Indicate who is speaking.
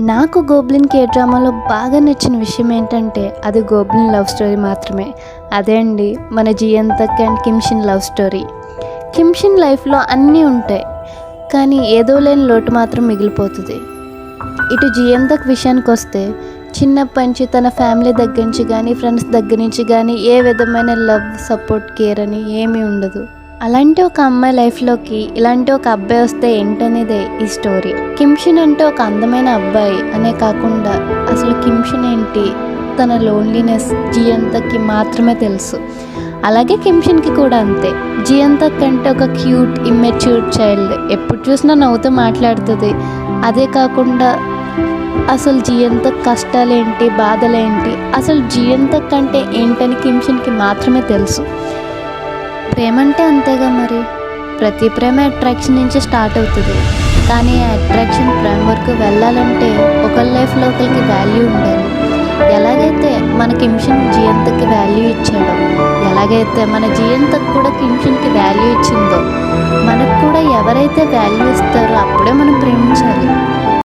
Speaker 1: నాకు 'గోబ్లిన్' కే డ్రామాలో బాగా నచ్చిన విషయం ఏంటంటే అది 'గోబ్లిన్' లవ్ స్టోరీ మాత్రమే. అదే అండి మన జియంతక్ and Kim Shin love story. Kim Shin లైఫ్లో అన్నీ ఉంటాయి, కానీ ఏదో లేని లోటు మాత్రం మిగిలిపోతుంది. ఇటు జియంతక్ విషయానికి వస్తే చిన్నప్పటి నుంచి తన ఫ్యామిలీ దగ్గర నుంచి కానీ ఫ్రెండ్స్ దగ్గర నుంచి కానీ ఏ విధమైన లవ్, సపోర్ట్, కేర్ అని ఏమీ ఉండదు. అలాంటి ఒక అమ్మాయి లైఫ్లోకి ఇలాంటి ఒక అబ్బాయి వస్తే ఏంటనేదే ఈ స్టోరీ. కిమ్షిన్ అంటే ఒక అందమైన అబ్బాయి అనే కాకుండా అసలు కిమ్షిన్ ఏంటి, తన లోన్లీనెస్ జియంతక్కి మాత్రమే తెలుసు. అలాగే కిమ్షిన్కి కూడా అంతే. జియంతక్ అంటే ఒక క్యూట్ ఇమ్మెచ్యూర్ చైల్డ్, ఎప్పుడు చూసినా నవ్వుతూ మాట్లాడుతుంది. అదే కాకుండా అసలు జియంతక్ కష్టాలేంటి, బాధలేంటి, అసలు జియంతక్ అంటే ఏంటని కిమ్షిన్కి మాత్రమే తెలుసు. ప్రేమ అంటే అంతేగా మరి, ప్రతి ప్రేమ అట్రాక్షన్ నుంచి స్టార్ట్ అవుతుంది. కానీ ఆ అట్రాక్షన్ ప్రేమ వరకు వెళ్ళాలంటే ఒకరి లైఫ్లో ఒకరికి వాల్యూ ఉండాలి. ఎలాగైతే మన కిమ్షిన్ జియంతక్కి వాల్యూ ఇచ్చాడో, ఎలాగైతే మన జియంతక్ కూడా కిమ్షిన్కి వాల్యూ ఇచ్చిందో, మనకు కూడా ఎవరైతే వాల్యూ ఇస్తారో అప్పుడే మనం ప్రేమించాలి.